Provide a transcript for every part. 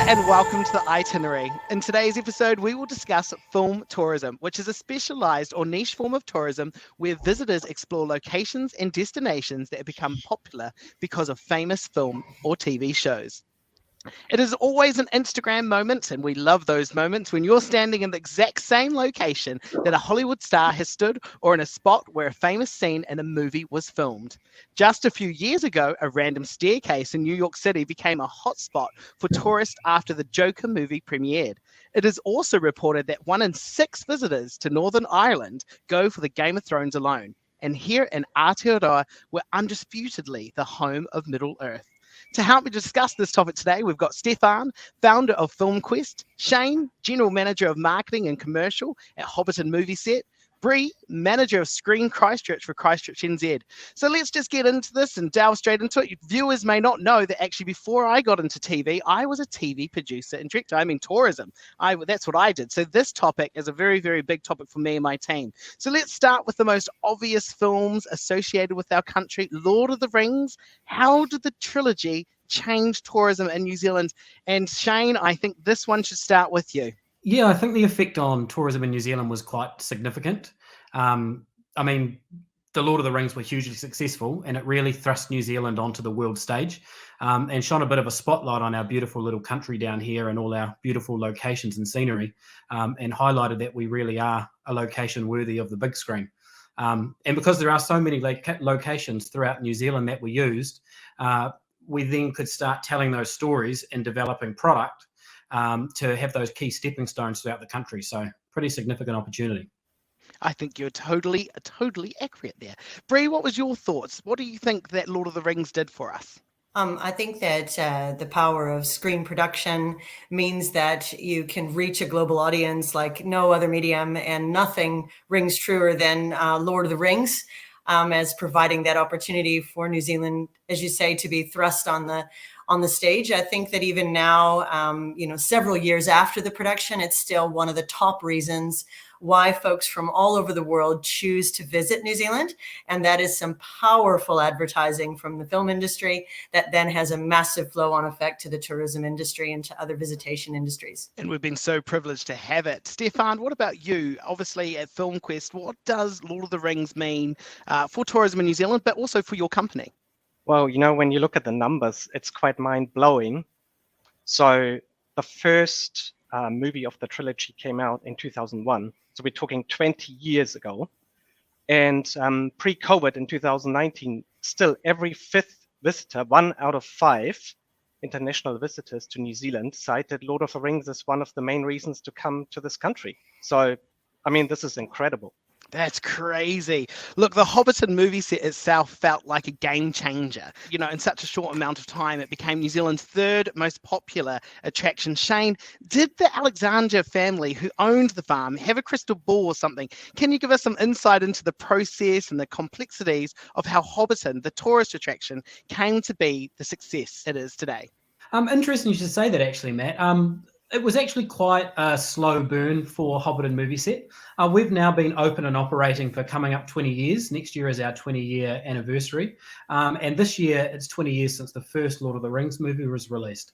and welcome to the Itinerary. In today's episode, we will discuss film tourism, which is a specialised or niche form of tourism where visitors explore locations and destinations that have become popular because of famous film or TV shows. It is always an Instagram moment, and we love those moments when you're standing in the exact same location that a Hollywood star has stood or in a spot where a famous scene in a movie was filmed. Just a few years ago, a random staircase in New York City became a hotspot for tourists after the Joker movie premiered. It is also reported that 1 in 6 visitors to Northern Ireland go for the Game of Thrones alone. And here in Aotearoa, we're undisputedly the home of Middle Earth. To help me discuss this topic today, we've got Stefan, founder of FilmQuest, Shane, general manager of marketing and commercial at Hobbiton Movie Set, Bree, manager of Screen Christchurch for Christchurch NZ. So let's just get into this and delve straight into it. Viewers may not know that actually before I got into TV, I was a TV producer and director. I mean tourism. That's what I did. So this topic is a very, very big topic for me and my team. So let's start with the most obvious films associated with our country. Lord of the Rings. How did the trilogy change tourism in New Zealand? And Shane, I think this one should start with you. Yeah, I think the effect on tourism in New Zealand was quite significant. I mean, the Lord of the Rings were hugely successful, and it really thrust New Zealand onto the world stage and shone a bit of a spotlight on our beautiful little country down here and all our beautiful locations and scenery, and highlighted that we really are a location worthy of the big screen. And because there are so many locations throughout New Zealand that we used, we then could start telling those stories and developing product to have those key stepping stones throughout the country. So pretty significant opportunity. I think you're totally accurate there. Bree, what was your thoughts? What do you think that Lord of the Rings did for us? I think that the power of screen production means that you can reach a global audience like no other medium, and nothing rings truer than Lord of the Rings as providing that opportunity for New Zealand, as you say, to be thrust on the stage. I think that even now, several years after the production, it's still one of the top reasons why folks from all over the world choose to visit New Zealand. And that is some powerful advertising from the film industry that then has a massive flow-on effect to the tourism industry and to other visitation industries. And we've been so privileged to have it. Stefan, what about you? Obviously at FilmQuest, what does Lord of the Rings mean for tourism in New Zealand, but also for your company? Well, when you look at the numbers, it's quite mind-blowing. So the first movie of the trilogy came out in 2001. So we're talking 20 years ago. And pre-COVID in 2019, still every 5th visitor, 1 out of 5 international visitors to New Zealand cited Lord of the Rings as one of the main reasons to come to this country. So, I mean, this is incredible. That's crazy. Look, the Hobbiton movie set itself felt like a game changer. In such a short amount of time, it became New Zealand's 3rd most popular attraction. Shane, did the Alexander family who owned the farm have a crystal ball or something? Can you give us some insight into the process and the complexities of how Hobbiton, the tourist attraction, came to be the success it is today? Interesting you should say that, actually, Matt. It was actually quite a slow burn for Hobbiton Movie Set. We've now been open and operating for coming up 20 years. Next year is our 20-year anniversary. And this year, it's 20 years since the first Lord of the Rings movie was released.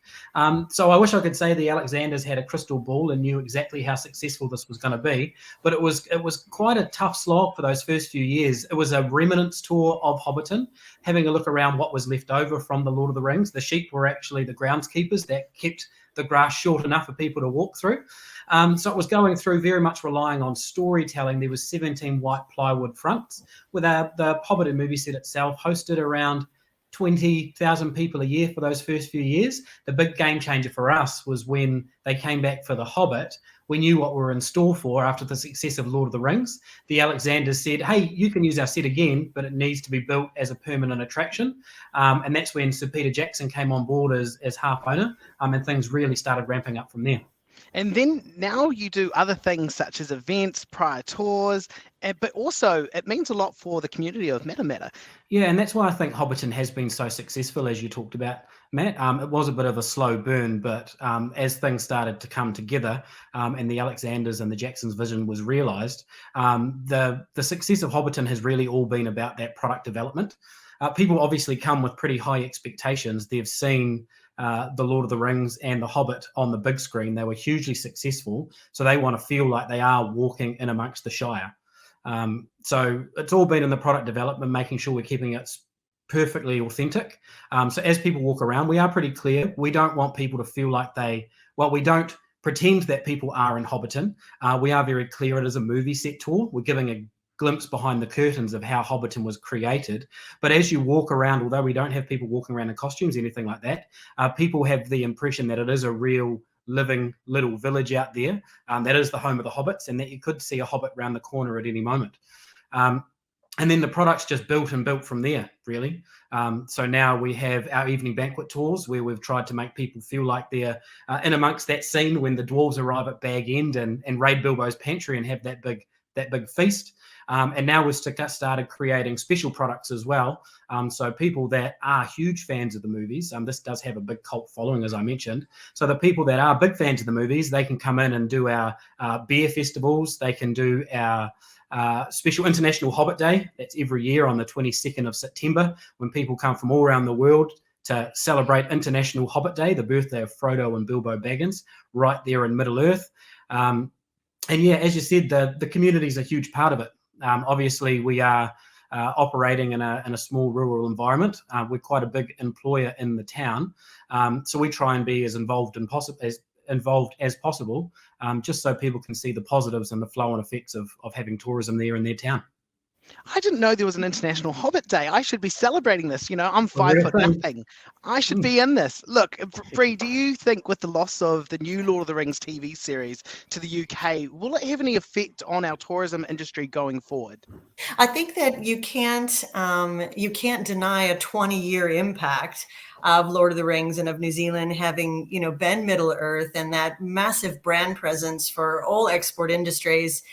So I wish I could say the Alexanders had a crystal ball and knew exactly how successful this was going to be. But it was quite a tough slog for those first few years. It was a remnants tour of Hobbiton, having a look around what was left over from the Lord of the Rings. The sheep were actually the groundskeepers that kept the grass short enough for people to walk through. So it was going through very much relying on storytelling. There was 17 white plywood fronts, with the Hobbiton Movie Set itself hosted around 20,000 people a year for those first few years. The big game changer for us was when they came back for The Hobbit. We knew what we were in store for after the success of Lord of the Rings. The Alexanders said, hey, you can use our set again, but it needs to be built as a permanent attraction. And that's when Sir Peter Jackson came on board as half owner, and things really started ramping up from there. And then now you do other things such as events, prior tours, but also it means a lot for the community of Matamata. Yeah, and that's why I think Hobbiton has been so successful, as you talked about, Matt. It was a bit of a slow burn, but as things started to come together and the Alexanders and the Jacksons' vision was realised, the success of Hobbiton has really all been about that product development. people obviously come with pretty high expectations. They've seen The Lord of the Rings and The Hobbit on the big screen. They were hugely successful, so they want to feel like they are walking in amongst the Shire. So it's all been in the product development, making sure we're keeping it perfectly authentic. So as people walk around, we are pretty clear. We don't want people to feel like we don't pretend that people are in Hobbiton. We are very clear it is a movie set tour. We're giving a glimpse behind the curtains of how Hobbiton was created. But as you walk around, although we don't have people walking around in costumes, anything like that, people have the impression that it is a real living little village out there. That is the home of the hobbits, and that you could see a hobbit around the corner at any moment. And then the product's just built from there, really. So now we have our evening banquet tours where we've tried to make people feel like they're in amongst that scene when the dwarves arrive at Bag End and raid Bilbo's pantry and have that big feast. And now we've started creating special products as well. So people that are huge fans of the movies, this does have a big cult following, as I mentioned. So the people that are big fans of the movies, they can come in and do our beer festivals. They can do our special International Hobbit Day. That's every year on the 22nd of September, when people come from all around the world to celebrate International Hobbit Day, the birthday of Frodo and Bilbo Baggins, right there in Middle-earth. And yeah, as you said, the community is a huge part of it. Obviously, we are operating in a small rural environment. We're quite a big employer in the town, so we try and be as involved as possible, just so people can see the positives and the flow-on effects of having tourism there in their town. I didn't know there was an International Hobbit Day. I should be celebrating this. You know, I'm 5'0". I should be in this. Look, Bree, do you think with the loss of the new Lord of the Rings TV series to the UK, will it have any effect on our tourism industry going forward? I think that you can't deny a 20-year impact of Lord of the Rings and of New Zealand having, been Middle-earth and that massive brand presence for all export industries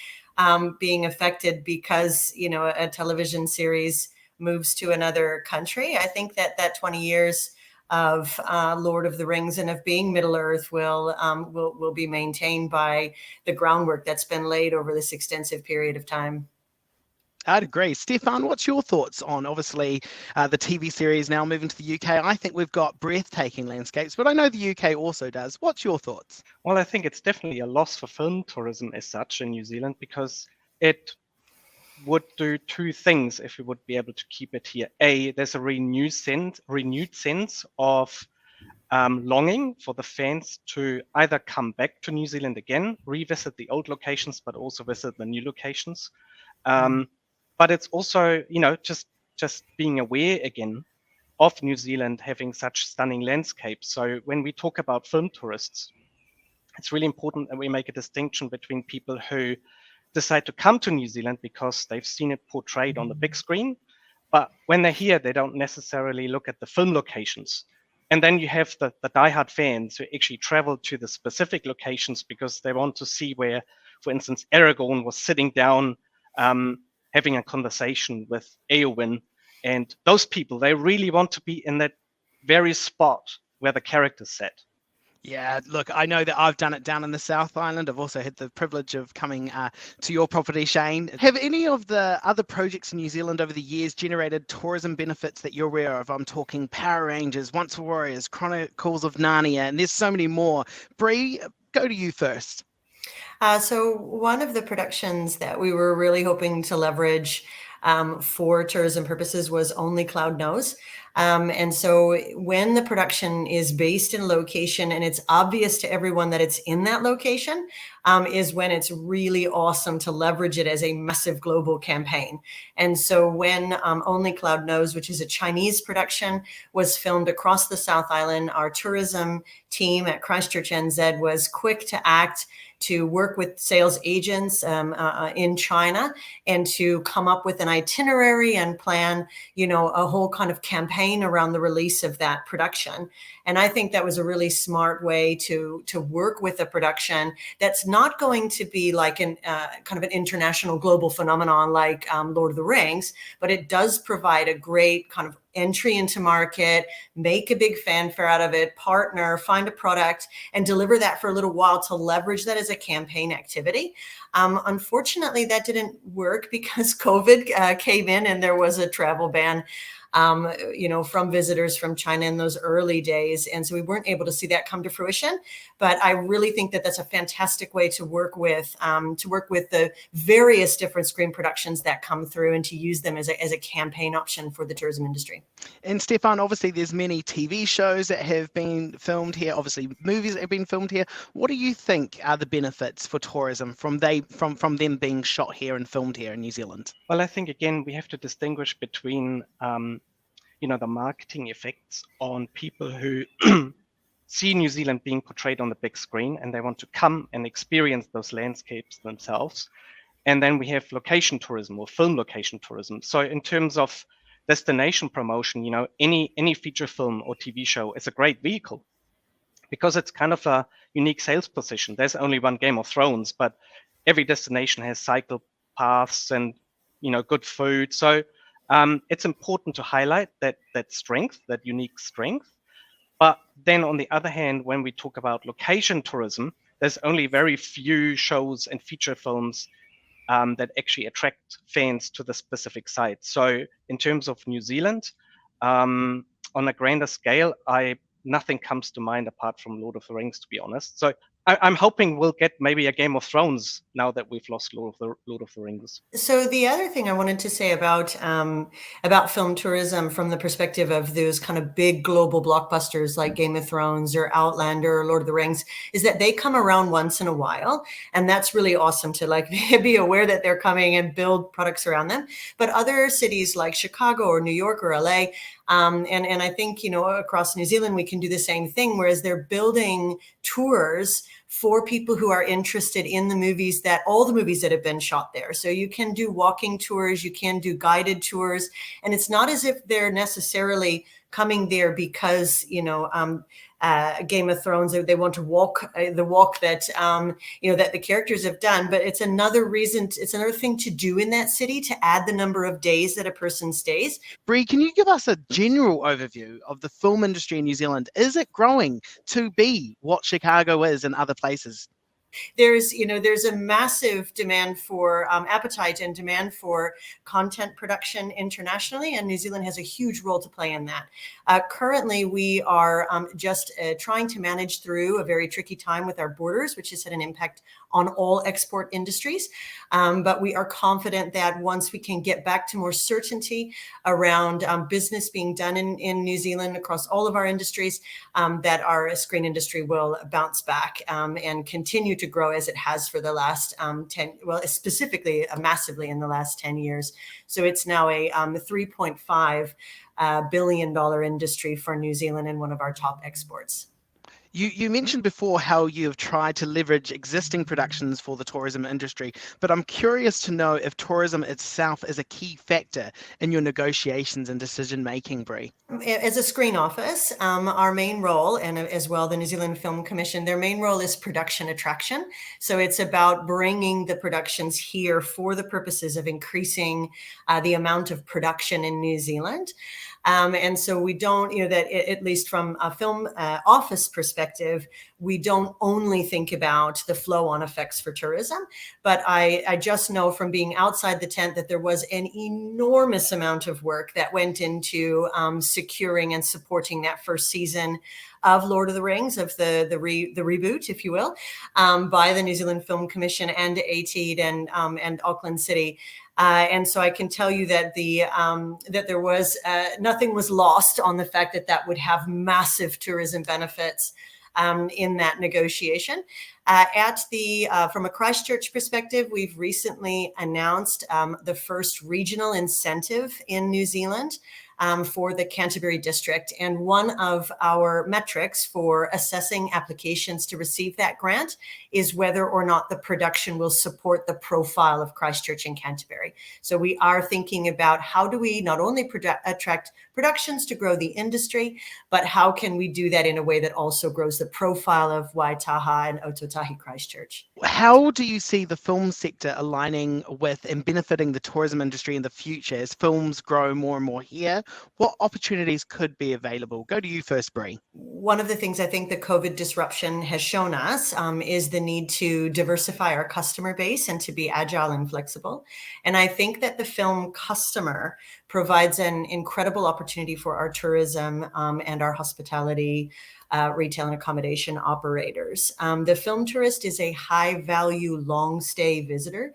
being affected because, a television series moves to another country. I think that 20 years of Lord of the Rings and of being Middle-earth will be maintained by the groundwork that's been laid over this extensive period of time. I'd agree. Stefan, what's your thoughts on, obviously, the TV series now moving to the UK? I think we've got breathtaking landscapes, but I know the UK also does. What's your thoughts? Well, I think it's definitely a loss for film tourism as such in New Zealand, because it would do two things if we would be able to keep it here. A, there's a renewed sense of longing for the fans to either come back to New Zealand again, revisit the old locations, but also visit the new locations. But it's also, just being aware again of New Zealand having such stunning landscapes. So when we talk about film tourists, it's really important that we make a distinction between people who decide to come to New Zealand because they've seen it portrayed on the big screen, but when they're here, they don't necessarily look at the film locations. And then you have the diehard fans who actually travel to the specific locations because they want to see where, for instance, Aragorn was sitting down having a conversation with Eowyn. And those people, they really want to be in that very spot where the characters sat. Yeah, look, I know that I've done it down in the South Island. I've also had the privilege of coming to your property, Shane. Have any of the other projects in New Zealand over the years generated tourism benefits that you're aware of? I'm talking Power Rangers, Once Warriors, Chronicles of Narnia, and there's so many more. Bree, go to you first. So one of the productions that we were really hoping to leverage for tourism purposes was Only Cloud Knows. And so when the production is based in location and it's obvious to everyone that it's in that location, is when it's really awesome to leverage it as a massive global campaign. And so when Only Cloud Knows, which is a Chinese production, was filmed across the South Island, our tourism team at Christchurch NZ was quick to act to work with sales agents in China and to come up with an itinerary and plan, a whole kind of campaign around the release of that production. And I think that was a really smart way to work with a production that's not going to be like an kind of an international global phenomenon like Lord of the Rings, but it does provide a great kind of entry into market, make a big fanfare out of it, partner, find a product, and deliver that for a little while to leverage that as a campaign activity. Unfortunately, that didn't work because COVID came in and there was a travel ban, from visitors from China in those early days. And so we weren't able to see that come to fruition. But I really think that that's a fantastic way to work with the various different screen productions that come through and to use them as a campaign option for the tourism industry. And Stefan, obviously there's many TV shows that have been filmed here, obviously movies that have been filmed here. What do you think are the benefits for tourism from them being shot here and filmed here in New Zealand? Well, I think, again, we have to distinguish between, the marketing effects on people who see New Zealand being portrayed on the big screen and they want to come and experience those landscapes themselves. And then we have location tourism or film location tourism. So in terms of destination promotion, any feature film or TV show is a great vehicle because it's kind of a unique sales position. There's only one Game of Thrones, but every destination has cycle paths and good food. So it's important to highlight that strength, that unique strength. But then on the other hand, when we talk about location tourism, there's only very few shows and feature films that actually attract fans to the specific site. So in terms of New Zealand, on a grander scale, nothing comes to mind apart from Lord of the Rings, to be honest. So I'm hoping we'll get maybe a Game of Thrones now that we've lost Lord of the Rings. So the other thing I wanted to say about film tourism from the perspective of those kind of big global blockbusters like Game of Thrones or Outlander or Lord of the Rings is that they come around once in a while, and that's really awesome to be aware that they're coming and build products around them. But other cities like Chicago or New York or LA, and I think, across New Zealand, we can do the same thing, whereas they're building tours for people who are interested in all the movies that have been shot there. So you can do walking tours, you can do guided tours, and it's not as if they're necessarily coming there because, Game of Thrones, they want to walk the walk that, that the characters have done, but it's another reason, it's another thing to do in that city to add the number of days that a person stays. Bree, can you give us a general overview of the film industry in New Zealand? Is it growing to be what Chicago is in other places? There's a massive demand for appetite and demand for content production internationally, and New Zealand has a huge role to play in that. Currently, we are just trying to manage through a very tricky time with our borders, which has had an impact on all export industries. But we are confident that once we can get back to more certainty around business being done in New Zealand across all of our industries, that our screen industry will bounce back and continue to grow as it has for the last 10, specifically massively in the last 10 years. So it's now a $3.5 billion industry for New Zealand and one of our top exports. You mentioned before how you've tried to leverage existing productions for the tourism industry, but I'm curious to know if tourism itself is a key factor in your negotiations and decision-making, Bree. As a screen office, our main role, and as well the New Zealand Film Commission, their main role is production attraction. So it's about bringing the productions here for the purposes of increasing the amount of production in New Zealand. And so we don't, at least from a film office perspective, we don't only think about the flow-on effects for tourism, but I just know from being outside the tent that there was an enormous amount of work that went into securing and supporting that first season of Lord of the Rings, of the reboot, if you will, by the New Zealand Film Commission and ATEED and Auckland City. And so I can tell you that that there was nothing was lost on the fact that would have massive tourism benefits in that negotiation. From a Christchurch perspective, we've recently announced the first regional incentive in New Zealand for the Canterbury district. And one of our metrics for assessing applications to receive that grant is whether or not the production will support the profile of Christchurch and Canterbury. So we are thinking about how do we not only attract productions to grow the industry, but how can we do that in a way that also grows the profile of Waitaha and Aotearoa Ōtautahi Christchurch. How do you see the film sector aligning with and benefiting the tourism industry in the future as films grow more and more here? What opportunities could be available? Go to you first, Bree. One of the things I think the COVID disruption has shown us is the need to diversify our customer base and to be agile and flexible. And I think that the film customer provides an incredible opportunity for our tourism and our hospitality, retail and accommodation operators. The film tourist is a high value, long stay visitor.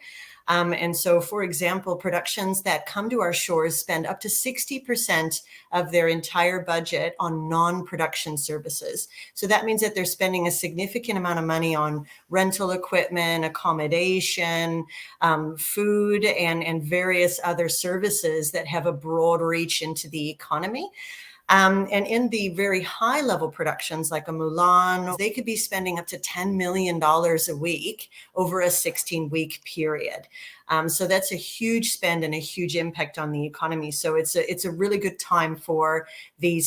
And so, for example, productions that come to our shores spend up to 60% of their entire budget on non-production services. So that means that they're spending a significant amount of money on rental equipment, accommodation, food, and various other services that have a broad reach into the economy. And in the very high level productions like a Mulan, they could be spending up to $10 million a week over a 16-week period. So that's a huge spend and a huge impact on the economy. So it's a really good time for the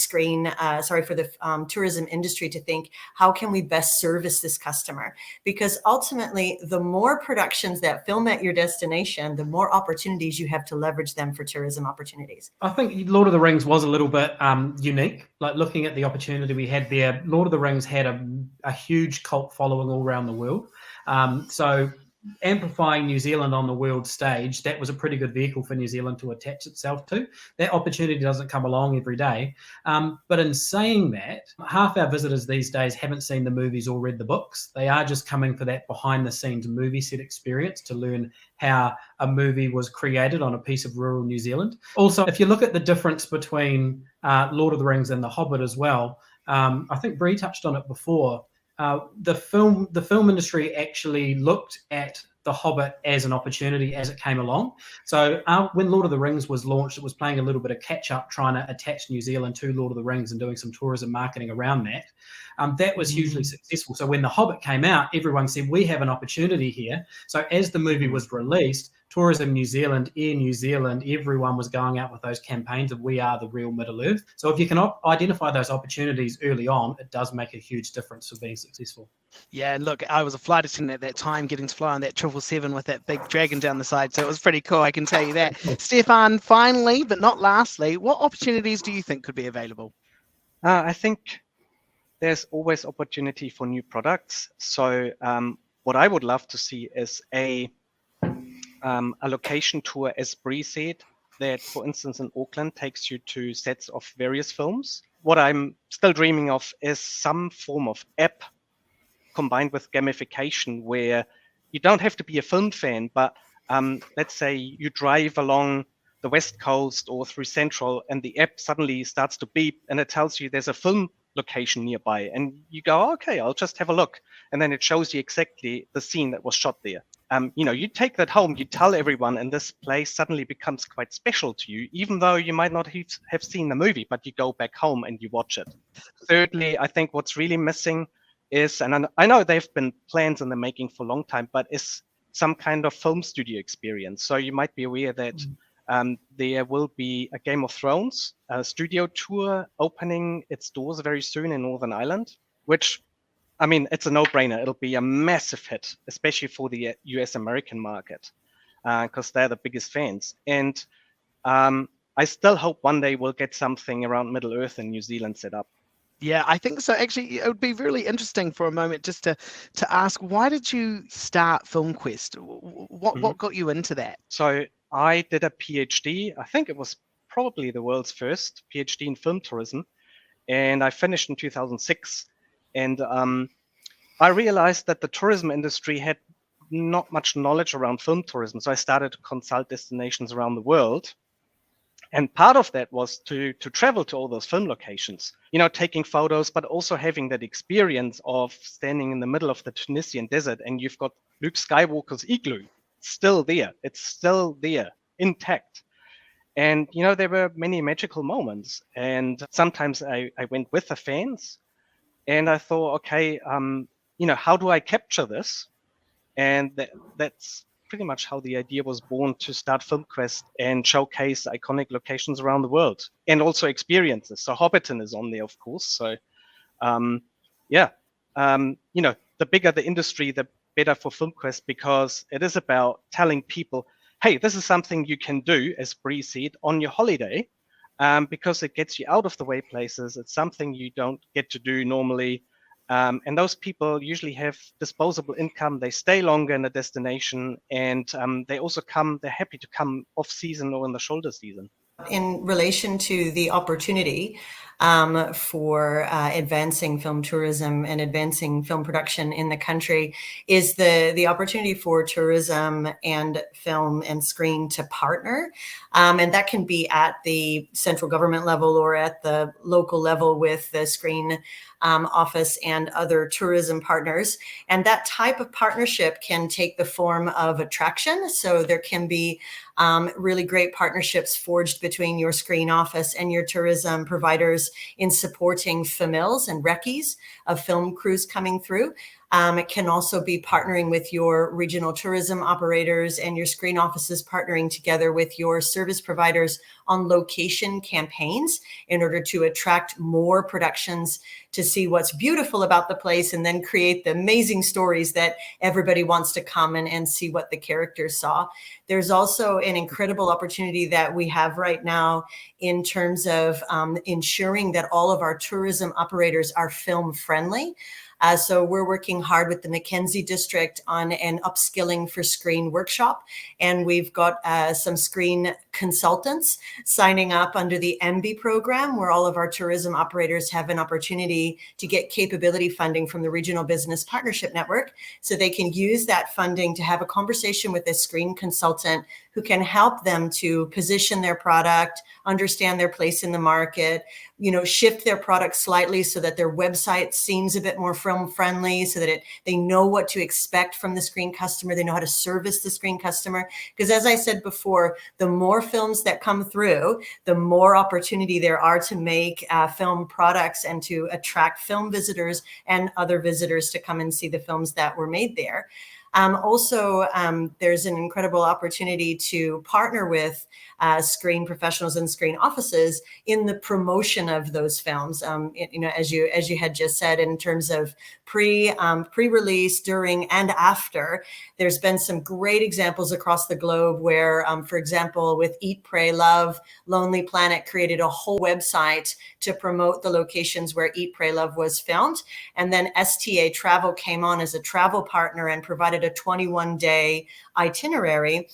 tourism industry to think, how can we best service this customer? Because ultimately, the more productions that film at your destination, the more opportunities you have to leverage them for tourism opportunities. I think Lord of the Rings was a little bit unique. Like looking at the opportunity we had there, Lord of the Rings had a huge cult following all around the world. So amplifying New Zealand on the world stage, that was a pretty good vehicle for New Zealand to attach itself to. That opportunity doesn't come along every day. But in saying that, half our visitors these days haven't seen the movies or read the books. They are just coming for that behind the scenes movie set experience to learn how a movie was created on a piece of rural New Zealand. Also, if you look at the difference between Lord of the Rings and The Hobbit as well, I think Bree touched on it before. The film industry actually looked at The Hobbit as an opportunity as it came along. So when Lord of the Rings was launched, it was playing a little bit of catch up, trying to attach New Zealand to Lord of the Rings and doing some tourism marketing around that. That was hugely successful. So when The Hobbit came out, everyone said, we have an opportunity here. So as the movie was released, Tourism New Zealand, Air New Zealand, everyone was going out with those campaigns of we are the real Middle Earth. So if you can identify those opportunities early on, it does make a huge difference for being successful. Yeah, look, I was a flight attendant at that time, getting to fly on that 777 with that big dragon down the side. So it was pretty cool, I can tell you that. Stefan, finally, but not lastly, what opportunities do you think could be available? I think there's always opportunity for new products. So what I would love to see is a location tour, as Bree said, that, for instance, in Auckland takes you to sets of various films. What I'm still dreaming of is some form of app combined with gamification where you don't have to be a film fan, but let's say you drive along the West Coast or through Central and the app suddenly starts to beep and it tells you there's a film location nearby and you go, okay, I'll just have a look. And then it shows you exactly the scene that was shot there. You take that home, you tell everyone, and this place suddenly becomes quite special to you, even though you might not have seen the movie, but you go back home and you watch it. Thirdly, I think what's really missing is, and I know they've been plans in the making for a long time, but is some kind of film studio experience. So you might be aware that there will be a Game of Thrones studio tour opening its doors very soon in Northern Ireland, which, I mean, it's a no-brainer. It'll be a massive hit, especially for the US American market, because they're the biggest fans. And I still hope one day we'll get something around Middle Earth and New Zealand set up. Yeah, I think so. Actually, it would be really interesting for a moment just to ask, why did you start FilmQuest? What got you into that? So I did a PhD. I think it was probably the world's first PhD in film tourism. And I finished in 2006. And I realized that the tourism industry had not much knowledge around film tourism. So I started to consult destinations around the world. And part of that was to travel to all those film locations, taking photos, but also having that experience of standing in the middle of the Tunisian desert and you've got Luke Skywalker's igloo still there. It's still there, intact. And, there were many magical moments. And sometimes I went with the fans and I thought, okay, how do I capture this? And that's pretty much how the idea was born to start FilmQuest and showcase iconic locations around the world and also experiences. So Hobbiton is on there, of course. So, the bigger the industry, the better for FilmQuest, because it is about telling people, hey, this is something you can do, as Bree said, on your holiday, because it gets you out of the way places. It's something you don't get to do normally. And those people usually have disposable income. They stay longer in a destination, and they're happy to come off season or in the shoulder season. In relation to the opportunity for advancing film tourism and advancing film production in the country, is the opportunity for tourism and film and screen to partner. And that can be at the central government level or at the local level with the screen office and other tourism partners. And that type of partnership can take the form of attraction. So there can be really great partnerships forged between your screen office and your tourism providers in supporting FMILs and recce's of film crews coming through. It can also be partnering with your regional tourism operators and your screen offices partnering together with your service providers on location campaigns in order to attract more productions to see what's beautiful about the place and then create the amazing stories that everybody wants to come and see what the characters saw. There's also an incredible opportunity that we have right now in terms of ensuring that all of our tourism operators are film friendly. So we're working hard with the Mackenzie District on an upskilling for screen workshop. And we've got some screen consultants signing up under the MB program, where all of our tourism operators have an opportunity to get capability funding from the Regional Business Partnership Network. So they can use that funding to have a conversation with a screen consultant who can help them to position their product, understand their place in the market, shift their product slightly so that their website seems a bit more film friendly, so that they know what to expect from the screen customer. They know how to service the screen customer. Because as I said before, the more films that come through, the more opportunity there are to make film products and to attract film visitors and other visitors to come and see the films that were made there. Also, there's an incredible opportunity to partner with screen professionals and screen offices in the promotion of those films. As you had just said, in terms of pre-release, during, and after, there's been some great examples across the globe where, for example, with Eat, Pray, Love, Lonely Planet created a whole website to promote the locations where Eat, Pray, Love was filmed. And then STA Travel came on as a travel partner and provided a 21-day itinerary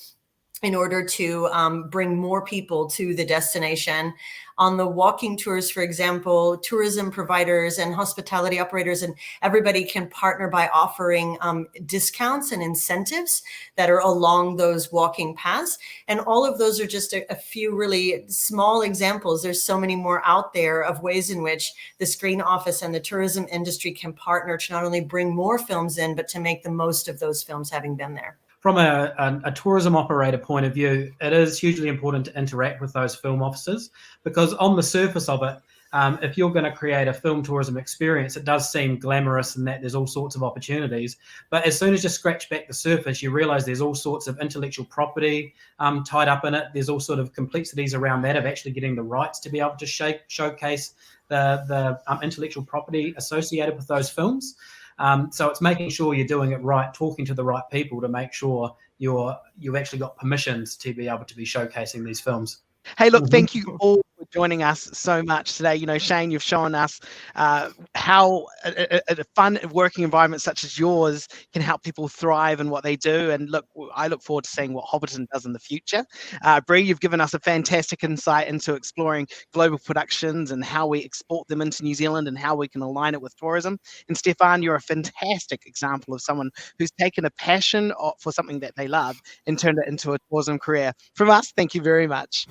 in order to bring more people to the destination. On the walking tours, for example, tourism providers and hospitality operators and everybody can partner by offering discounts and incentives that are along those walking paths. And all of those are just a few really small examples. There's so many more out there of ways in which the screen office and the tourism industry can partner to not only bring more films in, but to make the most of those films having been there. From a tourism operator point of view, it is hugely important to interact with those film officers, because on the surface of it, if you're going to create a film tourism experience, it does seem glamorous and that there's all sorts of opportunities. But as soon as you scratch back the surface, you realize there's all sorts of intellectual property tied up in it. There's all sort of complexities around that of actually getting the rights to be able to showcase the intellectual property associated with those films. So it's making sure you're doing it right, talking to the right people to make sure you've actually got permissions to be able to be shocasing these films. Hey, look, thank you all for joining us so much today. Shane, you've shown us how a fun working environment such as yours can help people thrive in what they do. And look, I look forward to seeing what Hobbiton does in the future. Bree, you've given us a fantastic insight into exploring global productions and how we export them into New Zealand and how we can align it with tourism. And Stefan, you're a fantastic example of someone who's taken a passion for something that they love and turned it into a tourism career. From us, thank you very much.